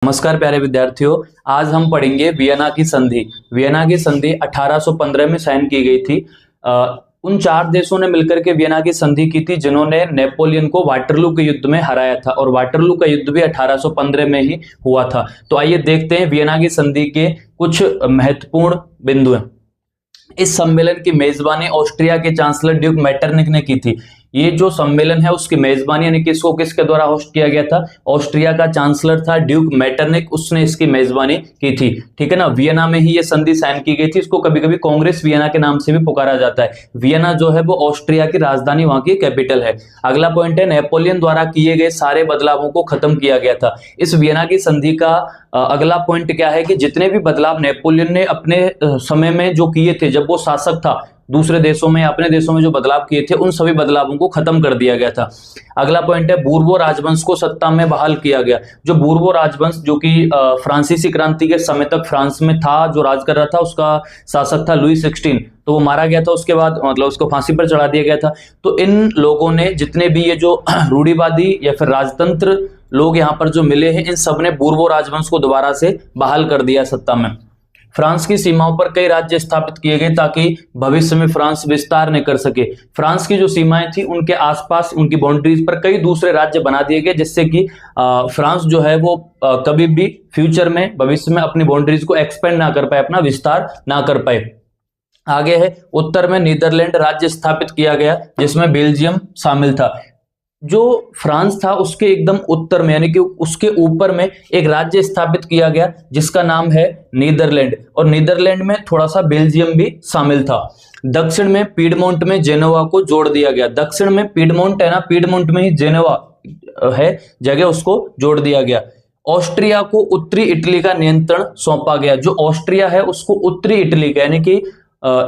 नमस्कार प्यारे विद्यार्थियों, आज हम पढ़ेंगे वियना की संधि। वियना की संधि 1815 में साइन की गई थी। उन चार देशों ने मिलकर के वियना की संधि की थी जिन्होंने नेपोलियन को वाटरलू के युद्ध में हराया था, और वाटरलू का युद्ध भी 1815 में ही हुआ था। तो आइए देखते हैं वियना की संधि के कुछ महत्वपूर्ण बिंदु हैं। इस सम्मेलन की मेजबानी ऑस्ट्रिया के चांसलर ड्यूक मेटरनिक ने की थी। ये जो सम्मेलन है उसकी मेजबानी यानी कि इसको किसके द्वारा होस्ट किया गया था? ऑस्ट्रिया का चांसलर था ड्यूक मेटरनिक, उसने इसकी मेजबानी की थी। ठीक है ना। वियना में ही ये संधि साइन की गई थी। इसको कभी कभी कांग्रेस वियना के नाम से भी पुकारा जाता है। वियना जो है वो ऑस्ट्रिया की राजधानी, वहां की कैपिटल है। अगला पॉइंट है, नेपोलियन द्वारा किए गए सारे बदलावों को खत्म किया गया था। इस वियना की संधि का अगला पॉइंट क्या है कि जितने भी बदलाव नेपोलियन ने अपने समय में जो किए थे, जब वो शासक था, दूसरे देशों में अपने देशों में जो बदलाव किए थे, उन सभी बदलावों को खत्म कर दिया गया था। अगला पॉइंट है, बूर्बो राजवंश को सत्ता में बहाल किया गया। जो बूर्बो राजवंश जो कि फ्रांसीसी क्रांति के समय तक फ्रांस में था, जो राज कर रहा था, उसका शासक था लुई 16, तो वो मारा गया था। उसके बाद मतलब उसको फांसी पर चढ़ा दिया गया था। तो इन लोगों ने, जितने भी ये जो रूढ़िवादी या फिर राजतंत्र लोग यहाँ पर जो मिले हैं, इन सब ने बूर्बो राजवंश को दोबारा से बहाल कर दिया सत्ता में। फ्रांस की सीमाओं पर कई राज्य स्थापित किए गए ताकि भविष्य में फ्रांस विस्तार न कर सके। फ्रांस की जो सीमाएं थी उनके आसपास, उनकी बाउंड्रीज पर कई दूसरे राज्य बना दिए गए, जिससे कि फ्रांस जो है वो कभी भी फ्यूचर में, भविष्य में अपनी बाउंड्रीज को एक्सपेंड ना कर पाए, अपना विस्तार ना कर पाए। आगे है, उत्तर में नीदरलैंड राज्य स्थापित किया गया जिसमें बेल्जियम शामिल था। जो फ्रांस था उसके एकदम उत्तर में, यानी कि उसके ऊपर में एक राज्य स्थापित किया गया जिसका नाम है नीदरलैंड, और नीदरलैंड में थोड़ा सा बेल्जियम भी शामिल था। दक्षिण में पीडमोंट में जेनोवा को जोड़ दिया गया। दक्षिण में पीडमोंट है ना, पीडमोंट में ही जेनोवा है जगह, उसको जोड़ दिया गया। ऑस्ट्रिया को उत्तरी इटली का नियंत्रण सौंपा गया। जो ऑस्ट्रिया है उसको उत्तरी इटली का, यानी कि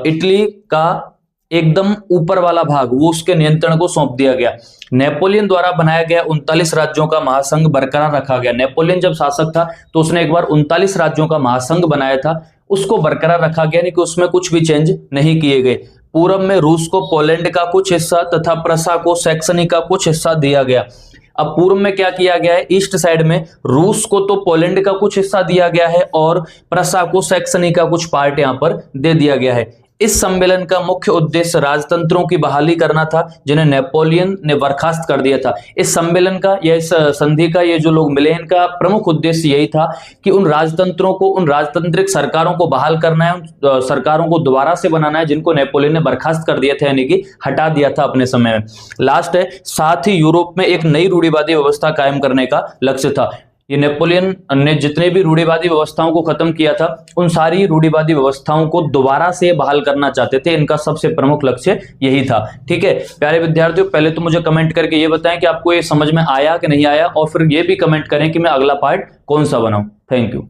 इटली का एकदम ऊपर वाला भाग, वो उसके नियंत्रण को सौंप दिया गया। नेपोलियन द्वारा बनाया गया 39 राज्यों का महासंघ बरकरार रखा गया। नेपोलियन जब शासक था तो उसने एक बार 39 राज्यों का महासंघ बनाया था, उसको बरकरार रखा गया, यानी कि उसमें कुछ भी चेंज नहीं किए गए। पूर्व में रूस को पोलैंड का कुछ हिस्सा तथा प्रसा को सैक्सनी का कुछ हिस्सा दिया गया। अब पूर्व में क्या किया गया है? ईस्ट साइड में रूस को तो पोलैंड का कुछ हिस्सा दिया गया है और प्रसा को सैक्सनी का कुछ पार्ट यहां पर दे दिया गया है। इस सम्मेलन का मुख्य उद्देश्य राजतंत्रों की बहाली करना था जिन्हें नेपोलियन ने बर्खास्त कर दिया था। इस सम्मेलन का या इस संधि का ये जो लोग मिले, इनका प्रमुख उद्देश्य यही था कि उन राजतंत्रों को, उन राजतांत्रिक सरकारों को बहाल करना है, उन सरकारों को दोबारा से बनाना है जिनको नेपोलियन ने बर्खास्त कर दिया था, यानी कि हटा दिया था अपने समय में। लास्ट है, साथ ही यूरोप में एक नई रूढ़िवादी व्यवस्था कायम करने का लक्ष्य था। ये नेपोलियन ने जितने भी रूढ़िवादी व्यवस्थाओं को खत्म किया था, उन सारी रूढ़िवादी व्यवस्थाओं को दोबारा से बहाल करना चाहते थे। इनका सबसे प्रमुख लक्ष्य यही था। ठीक है प्यारे विद्यार्थियों, पहले तो मुझे कमेंट करके ये बताएं कि आपको ये समझ में आया कि नहीं आया, और फिर ये भी कमेंट करें कि मैं अगला पार्ट कौन सा बनाऊं। Thank you.